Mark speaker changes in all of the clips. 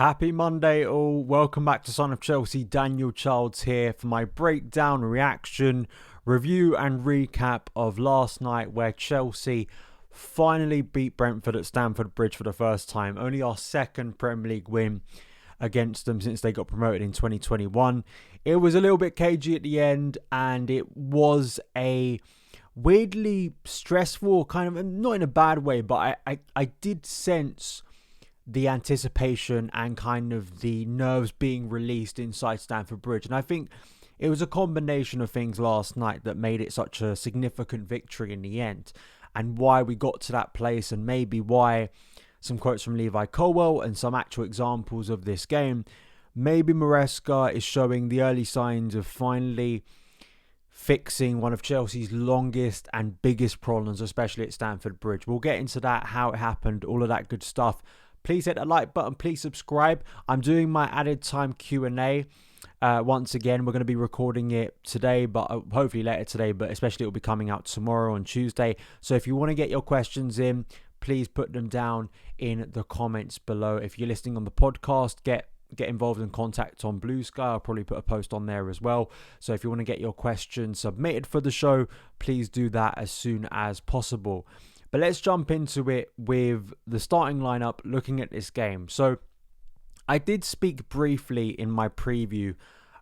Speaker 1: Happy Monday all, welcome back to Son of Chelsea. Daniel Childs here for my breakdown, reaction, review and recap of last night where Chelsea finally beat Brentford at Stamford Bridge for the first time. Only our second Premier League win against them since they got promoted in 2021. It was a little bit cagey at the end and it was a weirdly stressful, kind of, not in a bad way, but I did sense the anticipation and kind of the nerves being released inside Stamford Bridge. And I think it was a combination of things last night that made it such a significant victory in the end, and why we got to that place, and maybe why some quotes from Levi Colwill and some actual examples of this game. Maybe Maresca is showing the early signs of finally fixing one of Chelsea's longest and biggest problems, especially at Stamford Bridge. We'll get into that, how it happened, all of that good stuff. Please hit the like button. Please subscribe. I'm doing my added time Q&A. Once again, we're going to be recording it today, but hopefully later today, but especially it will be coming out tomorrow on Tuesday. So if you want to get your questions in, please put them down in the comments below. If you're listening on the podcast, get involved in contact on Blue Sky. I'll probably put a post on there as well. So if you want to get your questions submitted for the show, please do that as soon as possible. But let's jump into it with the starting lineup, looking at this game. So I did speak briefly in my preview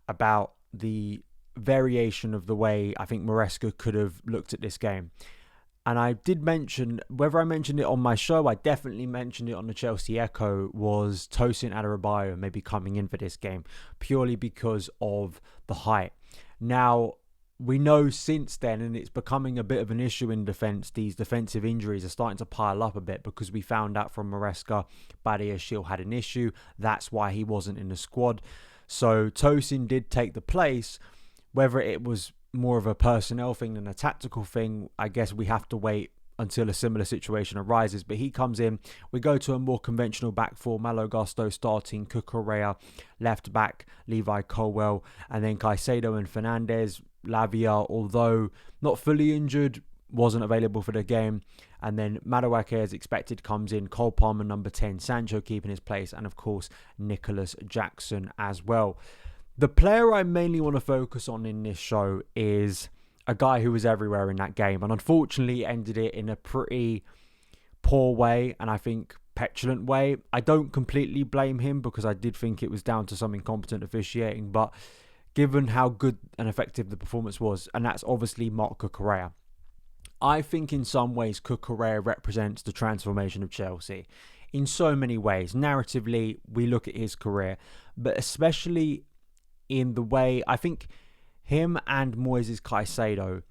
Speaker 1: about the variation of the way I think Maresca could have looked at this game. And I did mention, whether I mentioned it on my show, I definitely mentioned it on the Chelsea Echo, was Tosin Adarabioyo maybe coming in for this game, purely because of the height. Now, we know since then, and it's becoming a bit of an issue in defence, these defensive injuries are starting to pile up a bit, because we found out from Maresca, Badiashile had an issue. That's why he wasn't in the squad. So Tosin did take the place. Whether it was more of a personnel thing than a tactical thing, I guess we have to wait until a similar situation arises. But he comes in. We go to a more conventional back four. Malo Gusto starting, Cucurella left back, Levi Colwill, and then Caicedo and Fernandes. Lavia, although not fully injured, wasn't available for the game. And then Madueke, as expected, comes in. Cole Palmer, number 10. Sancho keeping his place. And of course, Nicolas Jackson as well. The player I mainly want to focus on in this show is a guy who was everywhere in that game, and unfortunately ended it in a pretty poor way, and I think petulant way. I don't completely blame him, because I did think it was down to some incompetent officiating, but given how good and effective the performance was, and that's obviously Marc Cucurella. I think in some ways Cucurella represents the transformation of Chelsea in so many ways. Narratively, we look at his career, but especially in the way I think him and Moises Caicedo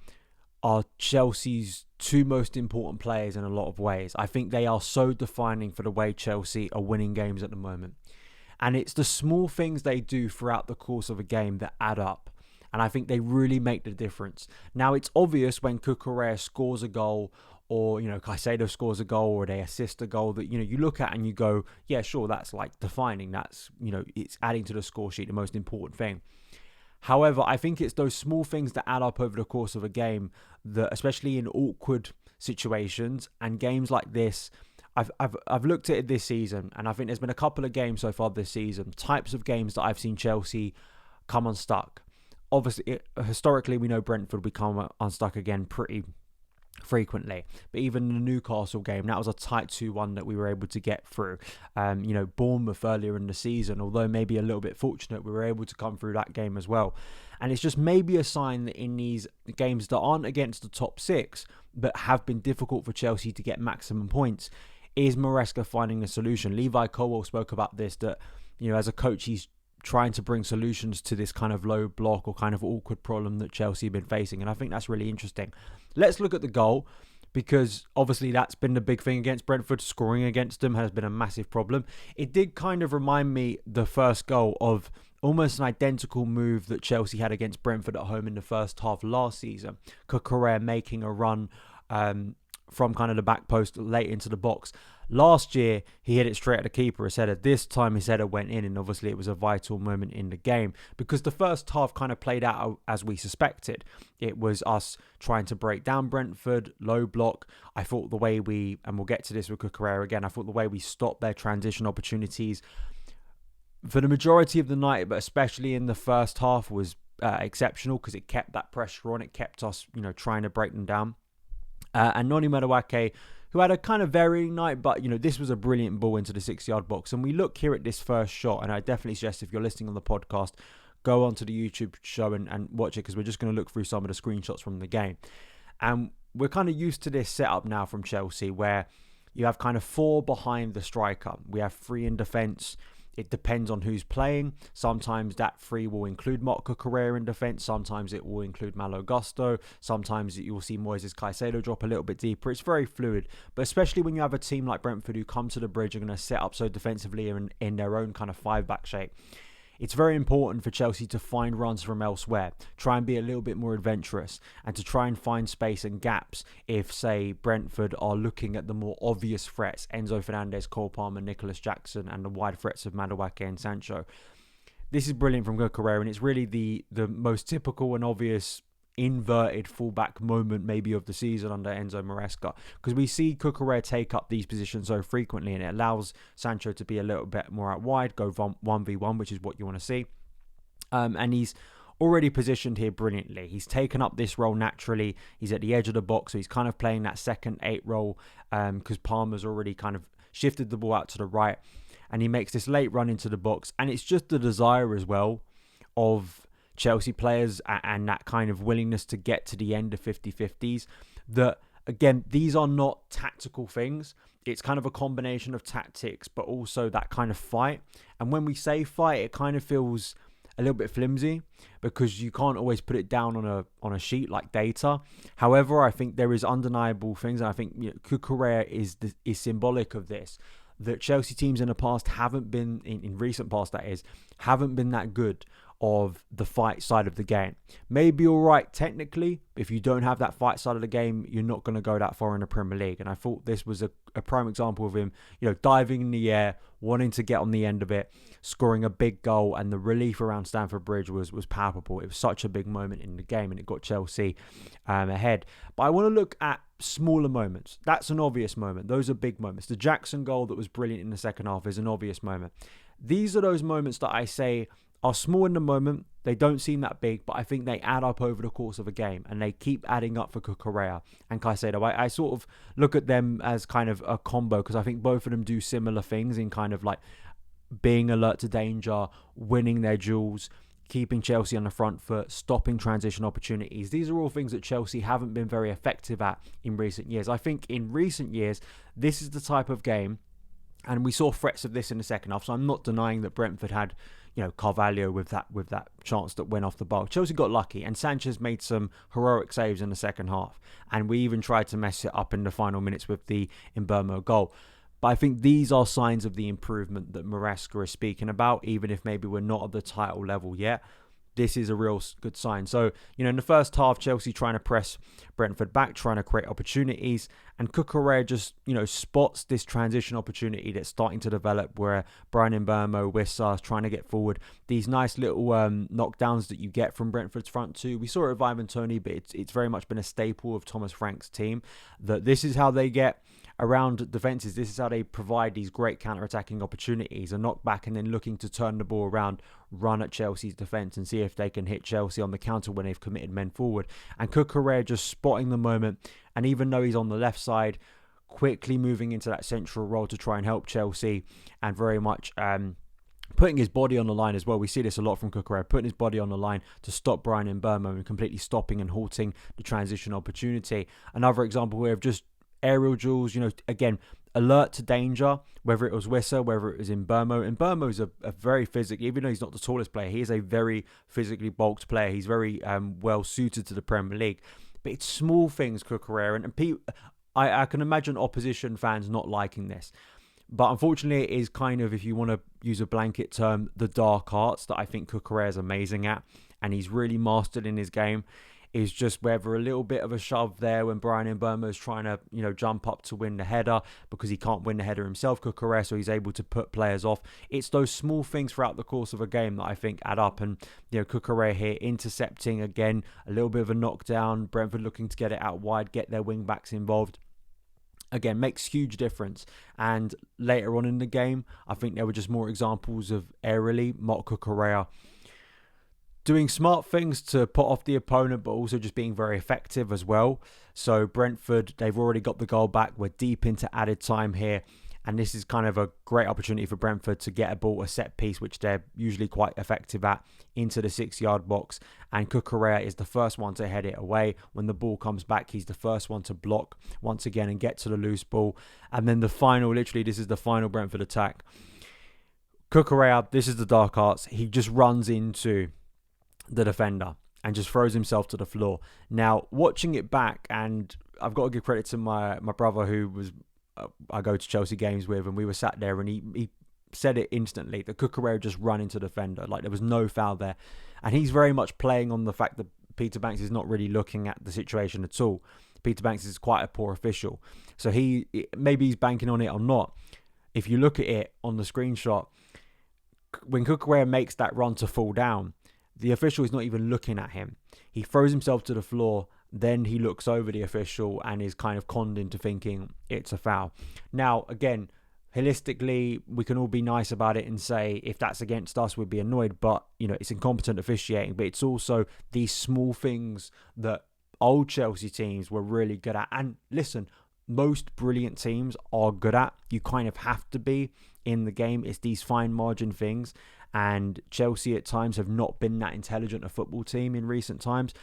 Speaker 1: are Chelsea's two most important players in a lot of ways. I think they are so defining for the way Chelsea are winning games at the moment. And it's the small things they do throughout the course of a game that add up. And I think they really make the difference. Now, it's obvious when Cucurella scores a goal, or, Caicedo scores a goal, or they assist a goal, that, you look at and you go, yeah, sure, that's like defining. That's, it's adding to the score sheet, the most important thing. However, I think it's those small things that add up over the course of a game that, especially in awkward situations and games like this, I've looked at it this season, and I think there's been a couple of games so far this season, types of games that I've seen Chelsea come unstuck. Obviously, historically, we know Brentford become unstuck again pretty frequently, but even the Newcastle game, that was a tight 2-1 that we were able to get through. Bournemouth earlier in the season, although maybe a little bit fortunate, we were able to come through that game as well. And it's just maybe a sign that in these games that aren't against the top 6, but have been difficult for Chelsea to get maximum points, is Maresca finding a solution. Levi Colwill spoke about this, that, as a coach, he's trying to bring solutions to this kind of low block or kind of awkward problem that Chelsea have been facing. And I think that's really interesting. Let's look at the goal, because obviously that's been the big thing against Brentford. Scoring against them has been a massive problem. It did kind of remind me, the first goal, of almost an identical move that Chelsea had against Brentford at home in the first half last season. Cucurella making a run from kind of the back post late into the box. Last year, he hit it straight at the keeper, his header. This time, his header went in, and obviously it was a vital moment in the game, because the first half kind of played out as we suspected. It was us trying to break down Brentford, low block. I thought the way and we'll get to this with Cucurella again, I thought the way we stopped their transition opportunities for the majority of the night, but especially in the first half, was exceptional because it kept that pressure on. It kept us, trying to break them down. And Noni Madueke, who had a kind of varying night, but, this was a brilliant ball into the 6-yard box. And we look here at this first shot, and I definitely suggest if you're listening on the podcast, go onto the YouTube show and watch it, because we're just going to look through some of the screenshots from the game. And we're kind of used to this setup now from Chelsea, where you have kind of 4 behind the striker. We have 3 in defence. It depends on who's playing. Sometimes that 3 will include Marc Cucurella in defence. Sometimes it will include Malo Gusto. Sometimes you will see Moises Caicedo drop a little bit deeper. It's very fluid. But especially when you have a team like Brentford who come to the bridge and are going to set up so defensively in their own kind of 5-back shape, it's very important for Chelsea to find runs from elsewhere, try and be a little bit more adventurous, and to try and find space and gaps if, say, Brentford are looking at the more obvious threats, Enzo Fernandez, Cole Palmer, Nicolas Jackson, and the wide threats of Madueke and Sancho. This is brilliant from Cucurella, and it's really the most typical and obvious inverted fullback moment maybe of the season under Enzo Maresca, because we see Cucurella take up these positions so frequently, and it allows Sancho to be a little bit more out wide, go 1v1, which is what you want to see. And he's already positioned here brilliantly. He's taken up this role naturally. He's at the edge of the box, so he's kind of playing that second 8 role, because Palmer's already kind of shifted the ball out to the right, and he makes this late run into the box. And it's just the desire as well of Chelsea players and that kind of willingness to get to the end of 50-50s, that, again, these are not tactical things. It's kind of a combination of tactics, but also that kind of fight. And when we say fight, it kind of feels a little bit flimsy, because you can't always put it down on a sheet like data. However, I think there is undeniable things, and I think Cucurella is symbolic of this, that Chelsea teams in the past haven't been, in recent past that is, haven't been that good of the fight side of the game. Maybe all right technically, but if you don't have that fight side of the game, you're not going to go that far in the Premier League. And I thought this was a prime example of him, diving in the air, wanting to get on the end of it, scoring a big goal, and the relief around Stamford Bridge was palpable. It was such a big moment in the game, and it got Chelsea ahead. But I want to look at smaller moments. That's an obvious moment. Those are big moments. The Jackson goal that was brilliant in the second half is an obvious moment. These are those moments that I say are small in the moment. They don't seem that big, but I think they add up over the course of a game, and they keep adding up for Cucurella and Caicedo. I sort of look at them as kind of a combo, because I think both of them do similar things in kind of like being alert to danger, winning their duels, keeping Chelsea on the front foot, stopping transition opportunities. These are all things that Chelsea haven't been very effective at in recent years. I think in recent years, this is the type of game, and we saw threats of this in the second half, so I'm not denying that Brentford had, Carvalho with that chance that went off the bar. Chelsea got lucky, and Sanchez made some heroic saves in the second half, and we even tried to mess it up in the final minutes with the Mbeumo goal. But I think these are signs of the improvement that Maresca is speaking about, even if maybe we're not at the title level yet. This is a real good sign. So, in the first half, Chelsea trying to press Brentford back, trying to create opportunities. And Cucurella just, spots this transition opportunity that's starting to develop, where Bryan Mbeumo, Wissa trying to get forward. These nice little knockdowns that you get from Brentford's front two. We saw it with Ivan Toney, but it's very much been a staple of Thomas Frank's team, that this is how they get around defences. This is how they provide these great counter-attacking opportunities, a knock back and then looking to turn the ball around, run at Chelsea's defence and see if they can hit Chelsea on the counter when they've committed men forward. And Cucurella just spotting the moment, and even though he's on the left side, quickly moving into that central role to try and help Chelsea, and very much putting his body on the line as well. We see this a lot from Cucurella, putting his body on the line to stop Bryan Mbeumo and completely stopping and halting the transition opportunity. Another example here of just aerial duels, again, alert to danger, whether it was Wissa, whether it was Mbeumo. Mbeumo is a very physical, even though he's not the tallest player, he is a very physically bulked player. He's very well suited to the Premier League. But it's small things, Cucurella, and I can imagine opposition fans not liking this. But unfortunately, it is kind of, if you want to use a blanket term, the dark arts that I think Cucurella is amazing at, and he's really mastered in his game. Is just whether a little bit of a shove there when Bryan Mbeumo is trying to, jump up to win the header, because he can't win the header himself, Cucurella, so he's able to put players off. It's those small things throughout the course of a game that I think add up. And, Cucurella here intercepting again, a little bit of a knockdown, Brentford looking to get it out wide, get their wing backs involved. again, makes huge difference. And later on in the game, I think there were just more examples of aerially Marc Cucurella doing smart things to put off the opponent, but also just being very effective as well. So Brentford, they've already got the goal back. We're deep into added time here. And this is kind of a great opportunity for Brentford to get a ball, a set piece, which they're usually quite effective at, into the 6-yard box. And Cucurella is the first one to head it away. When the ball comes back, he's the first one to block once again and get to the loose ball. And then the final, literally, this is the final Brentford attack. Cucurella, this is the dark arts. He just runs into the defender and just throws himself to the floor. Now, watching it back, and I've got to give credit to my brother who was... I go to Chelsea games with, and we were sat there, and he said it instantly that Cucurella just run into the defender, like there was no foul there. And he's very much playing on the fact that Peter Banks is not really looking at the situation at all. Peter Banks is quite a poor official, so maybe he's banking on it or not. If you look at it on the screenshot, when Cucurella makes that run to fall down, the official is not even looking at him. He throws himself to the floor. Then he looks over the official and is kind of conned into thinking it's a foul. Now, again, holistically, we can all be nice about it and say if that's against us, we'd be annoyed. But, it's incompetent officiating. But it's also these small things that old Chelsea teams were really good at. And listen, most brilliant teams are good at. You kind of have to be in the game. It's these fine margin things. And Chelsea at times have not been that intelligent a football team in recent times.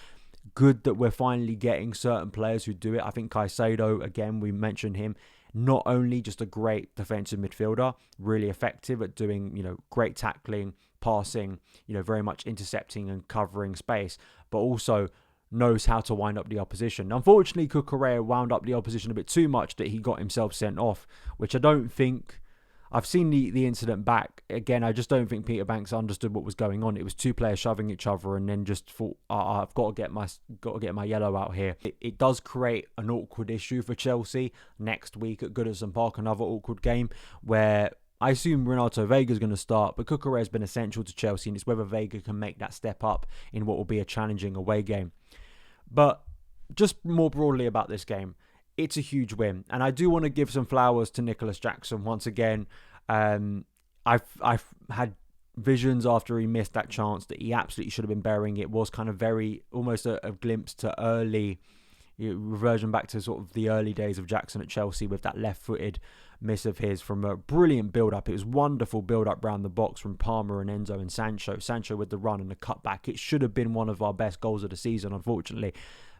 Speaker 1: Good that we're finally getting certain players who do it. I think Caicedo, again, we mentioned him, not only just a great defensive midfielder, really effective at doing, great tackling, passing, very much intercepting and covering space, but also knows how to wind up the opposition. Unfortunately, Cucurella wound up the opposition a bit too much that he got himself sent off, which I don't think... I've seen the incident back. Again, I just don't think Peter Banks understood what was going on. It was two players shoving each other and then just thought, I've got to get my yellow out here. It does create an awkward issue for Chelsea next week at Goodison Park, another awkward game where I assume Renato Vega's going to start, but Cucurella has been essential to Chelsea, and it's whether Vega can make that step up in what will be a challenging away game. But just more broadly about this game, it's a huge win. And I do want to give some flowers to Nicolas Jackson once again. I've had visions after he missed that chance that he absolutely should have been burying it. It was kind of almost a glimpse to early, reversion back to sort of the early days of Jackson at Chelsea with that left-footed miss of his from a brilliant build-up. It was wonderful build-up round the box from Palmer and Enzo and Sancho. Sancho with the run and the cutback. It should have been one of our best goals of the season, unfortunately.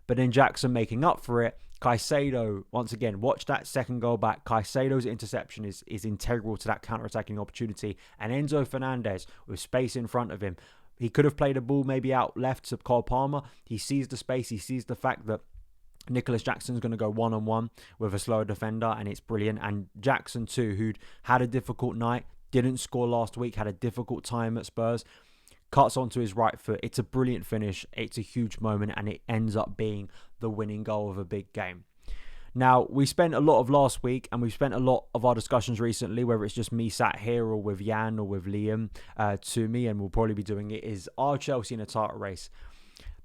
Speaker 1: But then Jackson making up for it. Caicedo, once again, watch that second goal back. Caicedo's interception is integral to that counter-attacking opportunity. And Enzo Fernandez, with space in front of him, he could have played a ball maybe out left to Cole Palmer. He sees the space. He sees the fact that Nicolas Jackson's going to go one-on-one with a slower defender, and it's brilliant. And Jackson, too, who'd had a difficult night, didn't score last week, had a difficult time at Spurs, cuts onto his right foot. It's a brilliant finish. It's a huge moment, and it ends up being the winning goal of a big game. Now, we spent a lot of last week, and we've spent a lot of our discussions recently, whether it's just me sat here or with Jan or with Liam, to me, and we'll probably be doing it, is are Chelsea in a title race?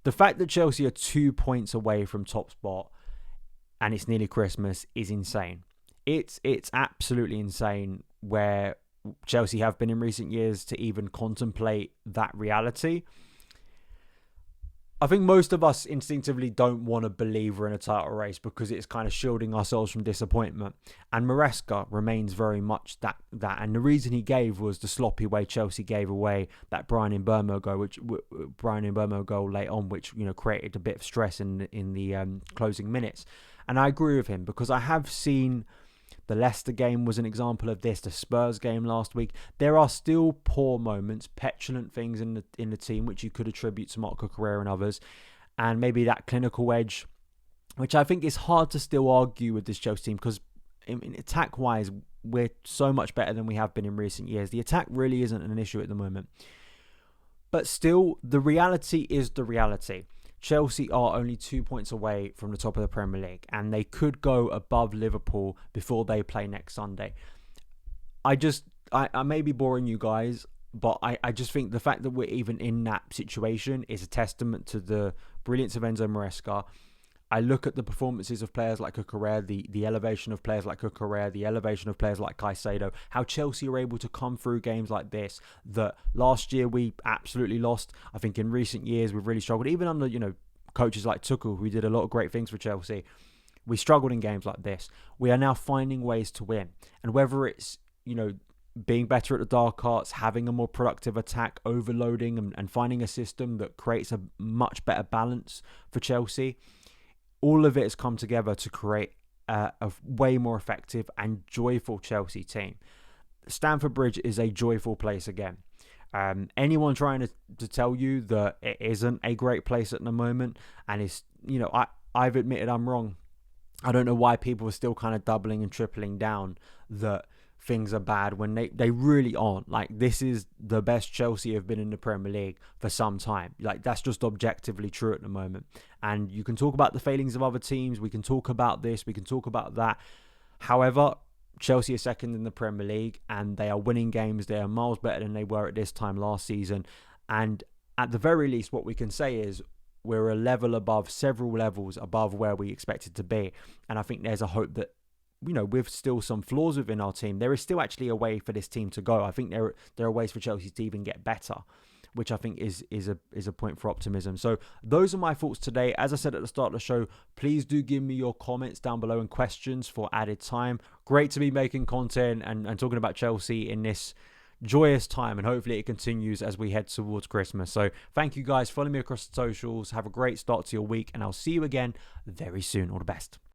Speaker 1: The fact that Chelsea are 2 points away from top spot, and it's nearly Christmas, is insane. It's absolutely insane where Chelsea have been in recent years to even contemplate that reality. I think most of us instinctively don't want to believe we're in a title race because it's kind of shielding ourselves from disappointment. And Maresca remains very much that. And the reason he gave was the sloppy way Chelsea gave away that Brian Mbeumo goal late on, which created a bit of stress in the closing minutes. And I agree with him because I have seen. The Leicester game was an example of this. The Spurs game last week. There are still poor moments, petulant things in the team, which you could attribute to Marc Cucurella and others. And maybe that clinical edge, which I think is hard to still argue with this Chelsea team because in attack-wise, we're so much better than we have been in recent years. The attack really isn't an issue at the moment. But still, the reality is the reality. Chelsea are only 2 points away from the top of the Premier League, and they could go above Liverpool before they play next Sunday. I may be boring you guys, but I just think the fact that we're even in that situation is a testament to the brilliance of Enzo Maresca. I look at the performances of players like Cucurella, the elevation of players like Cucurella, the elevation of players like Caicedo, how Chelsea are able to come through games like this that last year we absolutely lost. I think in recent years we've really struggled, even under, coaches like Tuchel, who did a lot of great things for Chelsea. We struggled in games like this. We are now finding ways to win. And whether it's, being better at the dark arts, having a more productive attack, overloading and finding a system that creates a much better balance for Chelsea, all of it has come together to create a way more effective and joyful Chelsea team. Stamford Bridge is a joyful place again. Anyone trying to tell you that it isn't a great place at the moment, and it's, I've admitted I'm wrong. I don't know why people are still kind of doubling and tripling down that things are bad when they really aren't. Like, this is the best Chelsea have been in the Premier League for some time. Like, that's just objectively true at the moment. And you can talk about the failings of other teams. We can talk about this. We can talk about that. However, Chelsea are second in the Premier League and they are winning games. They are miles better than they were at this time last season. And at the very least, what we can say is we're a level above, several levels above where we expected to be. And I think there's a hope that, with still some flaws within our team, there is still actually a way for this team to go. I think there are ways for Chelsea to even get better, which I think is a point for optimism. So those are my thoughts today. As I said at the start of the show, please do give me your comments down below and questions for added time. Great to be making content and talking about Chelsea in this joyous time, and hopefully it continues as we head towards Christmas. So thank you guys. Follow me across the socials. Have a great start to your week, and I'll see you again very soon. All the best.